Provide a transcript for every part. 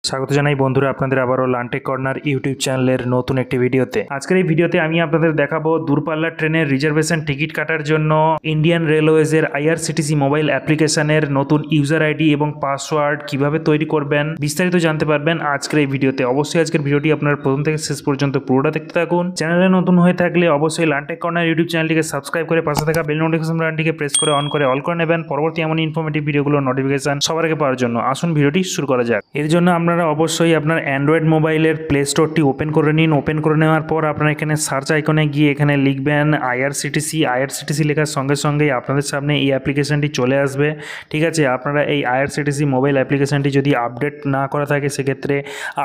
স্বাগত জানাই বন্ধুরা আপনাদের আবারও লান্টেক কর্নার ইউটিউব চ্যানেলের নতুন একটি ভিডিওতে। আজকের এই ভিডিওতে আমি আপনাদের দেখাবো দূরপাল্লার ট্রেনের রিজার্ভেশন টিকিট কাটার জন্য ইন্ডিয়ান রেলওয়েজের আইআরসিটিসি মোবাইল অ্যাপ্লিকেশনের নতুন ইউজার আইডি এবং পাসওয়ার্ড কিভাবে তৈরি করবেন বিস্তারিত জানতে পারবেন আজকের এই ভিডিওতে। অবশ্যই আজকের ভিডিওটি আপনারা প্রথম থেকে শেষ পর্যন্ত পুরোটা দেখতে থাকুন। চ্যানেলে নতুন হয়ে থাকলে অবশ্যই লান্টেক কর্নার ইউটিউব চ্যানেলটিকে সাবস্ক্রাইব করে পাশে থাকা বেল নোটিফিকেশন বাটনটিকে প্রেস করে অন করে অল করে নেবেন পরবর্তী এমন ইনফরমেটিভ ভিডিওগুলোর নোটিফিকেশন সবার আগে পাওয়ার জন্য। আসুন ভিডিওটি শুরু করা যাক। এর জন্য আপনারা অবশ্যই আপনার অ্যান্ড্রয়েড মোবাইলের প্লে স্টোরটি ওপেন করে নিন। ওপেন করে নেওয়ার পর আপনারা এখানে সার্চ আইকনে গিয়ে এখানে লিখবেন আইআরসিটিসি লেখার সঙ্গে সঙ্গেই আপনাদের সামনে এই অ্যাপ্লিকেশনটি চলে আসবে। ঠিক আছে, আপনারা এই আইআরসিটিসি মোবাইল অ্যাপ্লিকেশনটি যদি আপডেট না করা থাকে সেক্ষেত্রে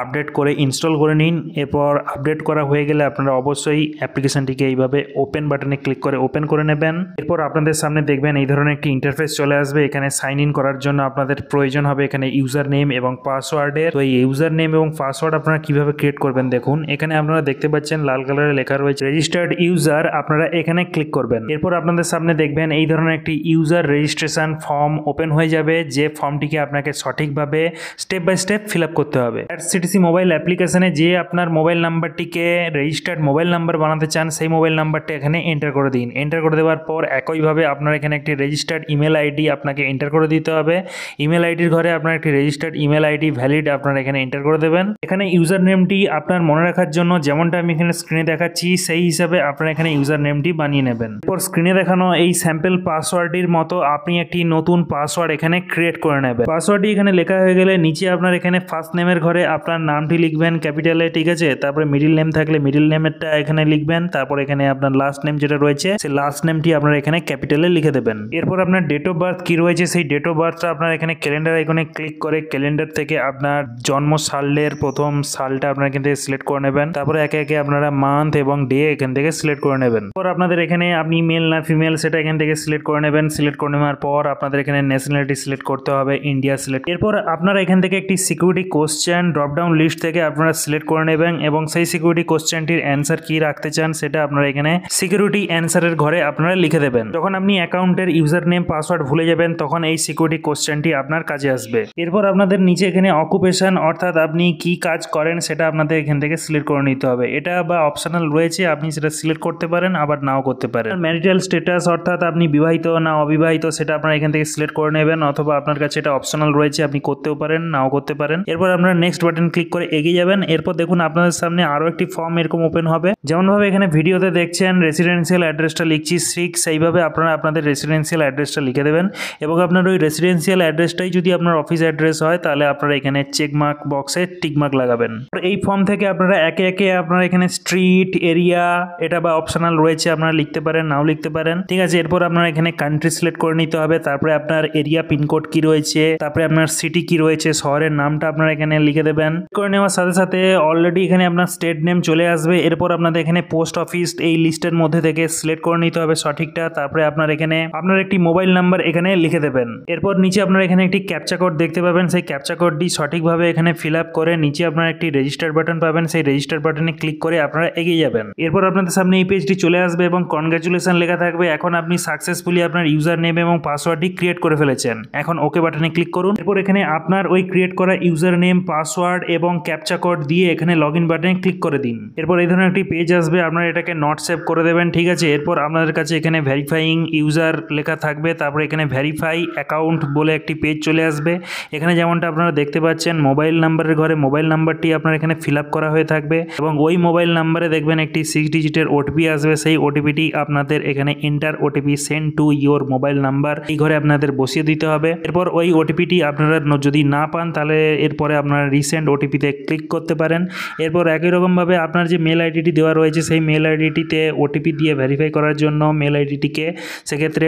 আপডেট করে ইনস্টল করে নিন। এরপর আপডেট করা হয়ে গেলে আপনারা অবশ্যই অ্যাপ্লিকেশনটিকে এইভাবে ওপেন বাটনে ক্লিক করে ওপেন করে নেবেন। এরপর আপনাদের সামনে দেখবেন এই ধরনের একটি ইন্টারফেস চলে আসবে। এখানে সাইন ইন করার জন্য আপনাদের প্রয়োজন হবে এখানে ইউজার নেম এবং পাসওয়ার্ডের। তো এই ইউজার নেম এবং পাসওয়ার্ড আপনারা কিভাবে ক্রিয়েট করবেন দেখুন। এখানে আপনারা দেখতে পাচ্ছেন লাল কালারে লেখা রয়েছে রেজিস্টার্ড ইউজার। আপনারা এখানে ক্লিক করবেন। এরপর আপনাদের সামনে দেখবেন এই ধরনের একটি ইউজার রেজিস্ট্রেশন ফর্ম ওপেন হয়ে যাবে, যে ফর্মটিকে আপনাকে সঠিকভাবে step by step fill up করতে হবে। আইআরসিটিসি মোবাইল অ্যাপ্লিকেশনে যে আপনার মোবাইল নাম্বারটিকে রেজিস্টার্ড মোবাইল নাম্বার বানাতে চান সেই মোবাইল নাম্বারটি এখানে এন্টার করে দিন। এন্টার করে দেওয়ার পর একইভাবে আপনার এখানে একটি রেজিস্টার্ড ইমেল আইডি আপনাকে এন্টার করে দিতে হবে। ইমেল আইডির ঘরে আপনার একটি রেজিস্টার্ড ইমেল আইডি ভ্যালিড আপনারা এখানে এন্টার করে দেবেন। এখানে ইউজার নেমটি আপনার মনে রাখার জন্য যেমনটা আমি এখানে স্ক্রিনে দেখাচ্ছি সেই হিসাবে আপনারা এখানে ইউজার নেমটি বানিয়ে নেবেন। এরপর স্ক্রিনে দেখানো এই স্যাম্পল পাসওয়ার্ডের মতো আপনি একটি নতুন পাসওয়ার্ড এখানে ক্রিয়েট করে নেবেন। পাসওয়ার্ডটি এখানে লেখা হয়ে গেলে নিচে আপনার এখানে ফার্স্ট নেমের ঘরে আপনার নামটি লিখবেন ক্যাপিটালে, ঠিক আছে। তারপরে মিডিল নেম থাকলে মিডিল নেমেরটা এখানে লিখবেন। তারপর এখানে আপনার লাস্ট নেম যেটা রয়েছে সেই লাস্ট নেমটি আপনারা এখানে ক্যাপিটালে লিখে দেবেন। এরপর আপনার ডেট অফ বার্থ কি রয়েছে সেই ডেট অফ বার্থটা আপনার এখানে ক্যালেন্ডার আইকনে ক্লিক করে ক্যালেন্ডার থেকে আপনার জন্ম সালের প্রথম সালটা আপনারা এখান থেকে সিলেক্ট করে নেবেন। তারপরে একে একে আপনারা মান্থ এবং ডে এখান থেকে সিলেক্ট করে নেবেন। পর আপনাদের এখানে আপনি মেল না ফিমেল সেটা এখান থেকে সিলেক্ট করে নেবেন। সিলেক্ট করে নেওয়ার পর আপনাদের এখানে ন্যাশনালিটি সিলেক্ট করতে হবে, ইন্ডিয়া সিলেক্ট। এরপর আপনারা এখান থেকে একটি সিকিউরিটি কোশ্চেন ড্রপডাউন লিস্ট থেকে আপনারা সিলেক্ট করে নেবেন এবং সেই সিকিউরিটি কোশ্চেনটির অ্যান্সার কি রাখতে চান সেটা আপনারা এখানে সিকিউরিটি অ্যান্সারের ঘরে আপনারা লিখে দেবেন। যখন আপনি অ্যাকাউন্টের ইউজার নেম পাসওয়ার্ড ভুলে যাবেন তখন এই সিকিউরিটি কোশ্চেনটি আপনার কাজে আসবে। এরপর আপনাদের নিচে এখানে অকুপেশন অর্থাৎ আপনি কি কাজ করেন সেটা আপনাদের এখান থেকে সিলেক্ট করে নিতে হবে। এটা বা অপশনাল রয়েছে, আপনি সেটা সিলেক্ট করতে পারেন আবার নাও করতে পারেন। ম্যারিটাল স্ট্যাটাস অর্থাৎ আপনি বিবাহিত না অবিবাহিত সেটা আপনারা এখান থেকে সিলেক্ট করে নেবেন, অথবা আপনার কাছে এটা অপশনাল রয়েছে, আপনি করতেও পারেন নাও করতে পারেন। এরপর আপনারা নেক্সট বাটন ক্লিক করে এগিয়ে যাবেন। এরপর দেখুন আপনাদের সামনে আরও একটি ফর্ম এরকম ওপেন হবে। যেমনভাবে এখানে ভিডিওতে দেখছেন রেসিডেন্সিয়াল অ্যাড্রেসটা লিখছি 6, সেইভাবে আপনারা আপনাদের রেসিডেন্সিয়াল অ্যাড্রেসটা লিখে দেবেন এবং আপনার ওই রেসিডেন্সিয়াল অ্যাড্রেসটাই যদি আপনার অফিস অ্যাড্রেস হয় তাহলে আপনারা এখানে চেকমার্ক বক্সে টিকমার্ক লাগাবেন। এই ফর্ম থেকে আপনারা একে একে আপনারা এখানে স্ট্রিট এরিয়া এটা বা অপশনাল রয়েছে আপনারা লিখতে পারেন নাও লিখতে পারেন, ঠিক আছে। এরপর আপনারা এখানে কান্ট্রি সিলেক্ট করে নিতে হবে। তারপরে আপনার এরিয়া পিনকোড কি রয়েছে, তারপরে আপনার সিটি কি রয়েছে, শহরের নামটা আপনারা এখানে লিখে দেবেন। করে নেওয়ার সাথে সাথে অলরেডি এখানে আপনার স্টেট নেম চলে আসবে। এরপর আপনাদের এখানে পোস্ট অফিস এই লিস্টের মধ্যে থেকে সিলেক্ট করে নিতে হবে সঠিকটা। তারপরে আপনার এখানে আপনার একটি মোবাইল নাম্বার এখানে লিখে দেবেন। এরপর নিচে আপনারা এখানে একটি ক্যাপচা কোড দেখতে পাবেন, সেই ক্যাপচা কোডটি সঠিকভাবে এখানে ফিল আপ করে নিচে আপনারা একটি রেজিস্টার বাটন পাবেন, সেই রেজিস্টার বাটনে ক্লিক করে আপনারা এগিয়ে যাবেন। এরপর আপনাদের সামনে এই পেজটি চলে আসবে এবং কনগ্রাচুলেশন লেখা থাকবে। এখন আপনি সাকসেসফুলি আপনার ইউজার নেম এবং পাসওয়ার্ডটি ক্রিয়েট করে ফেলেছেন। এখন ওকে বাটনে ক্লিক করুন। এরপর এখানে আপনার ওই ক্রিয়েট করা ইউজার নেম পাসওয়ার্ড এবং ক্যাপচা কোড দিয়ে এখানে লগ ইন বাটনে ক্লিক করে দিন। এরপর এই ধরনের একটি পেজ আসবে, আপনারা এটাকে নট সেভ করে দেবেন, ঠিক আছে। এরপর আপনাদের কাছে এখানে ভেরিফাইং ইউজার লেখা থাকবে, তারপরে এখানে ভেরিফাই অ্যাকাউন্ট বলে একটি পেজ চলে আসবে। এখানে যেমনটা আপনারা দেখতে পাচ্ছেন মোবাইল নাম্বারের ঘরে মোবাইল নাম্বারটি আপনার এখানে ফিল আপ করা হয়ে থাকবে এবং ওই মোবাইল নাম্বারে দেখবেন একটি 6 ডিজিটের ওটিপি আসবে। সেই ওটিপিটি আপনাদের এখানে enter OTP send to your mobile number এই ঘরে আপনাদের বসিয়ে দিতে হবে। এরপর ওই ওটিপিটি আপনারা যদি না পান তাহলে এরপরে আপনারা রিসেন্ট ওটিপিতে ক্লিক করতে পারেন। এরপর একই রকমভাবে আপনার যে মেল আইডিটি দেওয়া রয়েছে সেই মেল আইডিটিতে ওটিপি দিয়ে ভেরিফাই করার জন্য মেল আইডিটিকে সেক্ষেত্রে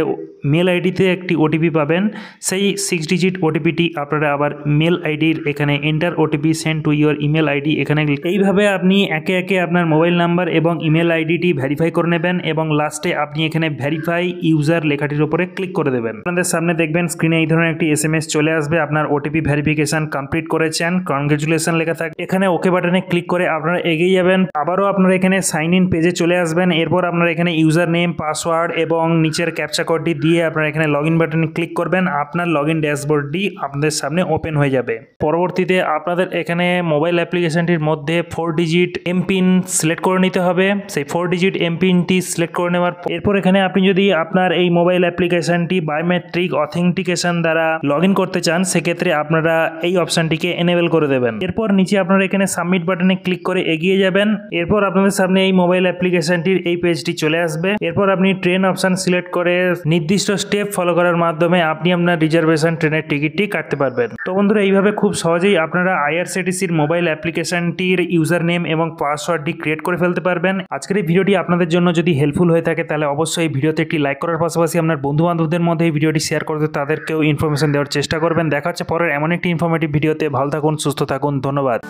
মেল আইডিতে একটি ওটিপি পাবেন, সেই 6 ডিজিট ওটিপিটি আপনারা আবার মেল আইডির এখানে enter OTP send to your email ID এখানে এইভাবে আপনি একে একে আপনার মোবাইল নাম্বার এবং ইমেল আইডিটি ভেরিফাই করে নেবেন এবং লাস্টে আপনি এখানে ভেরিফাই ইউজার লেখাটির উপরে ক্লিক করে দেবেন। আপনাদের সামনে দেখবেন স্ক্রিনে এই ধরনের একটি এসএমএস চলে আসবে, আপনার ওটিপি ভেরিফিকেশন কমপ্লিট করেছেন, কনগ্রাচুলেশন লেখা থাকে। এখানে ওকে বাটনে ক্লিক করে আপনারা এগিয়ে যাবেন। আবারও আপনারা এখানে সাইন ইন পেজে চলে আসবেন। এরপর আপনারা এখানে ইউজার নেম পাসওয়ার্ড এবং নিচের ক্যাপচা কোডটি দিয়ে আপনারা এখানে লগ ইন বাটনে ক্লিক করবেন। আপনার লগ ইন ড্যাশবোর্ডটি আপনাদের সামনে ওপেন হয়ে যাবে। পরবর্তী পরবর্তীতে আপনাদের এখানে মোবাইল অ্যাপ্লিকেশনটির মধ্যে 4 ডিজিট এমপিন সিলেক্ট করে নিতে হবে। সেই 4 ডিজিট এমপিনটি সিলেক্ট করে নেওয়ার এরপর এখানে আপনি যদি আপনার এই মোবাইল অ্যাপ্লিকেশনটি বায়োমেট্রিক অথেন্টিকেশন দ্বারা লগ ইন করতে চান, সেক্ষেত্রে আপনারা এই অপশনটিকে এনেবল করে দেবেন। এরপর নিচে আপনারা এখানে সাবমিট বাটনে ক্লিক করে এগিয়ে যাবেন। এরপর আপনাদের সামনে এই মোবাইল অ্যাপ্লিকেশনটির এই পেজটি চলে আসবে। এরপর আপনি ট্রেন অপশন সিলেক্ট করে নির্দিষ্ট স্টেপ ফলো করার মাধ্যমে আপনি আপনার রিজার্ভেশন ট্রেনের টিকিটটি কাটতে পারবেন। তো বন্ধুরা, এইভাবে খুব সহজেই আপনারা আইআরসিটিসির মোবাইল অ্যাপ্লিকেশনটির ইউজার নেম এবং পাসওয়ার্ডটি ক্রিয়েট করে ফেলতে পারবেন। আজকের এই ভিডিওটি আপনাদের জন্য যদি হেল্পফুল হয়ে থাকে তাহলে অবশ্যই এই ভিডিওতে একটি লাইক করার পাশাপাশি আপনার বন্ধু বান্ধবদের মধ্যে এই ভিডিওটি শেয়ার করতে তাদেরকেও ইনফরমেশন দেওয়ার চেষ্টা করবেন। দেখা হচ্ছে পরের এমন একটি ইনফরমেটিভ ভিডিওতে। ভালো থাকুন, সুস্থ থাকুন, ধন্যবাদ।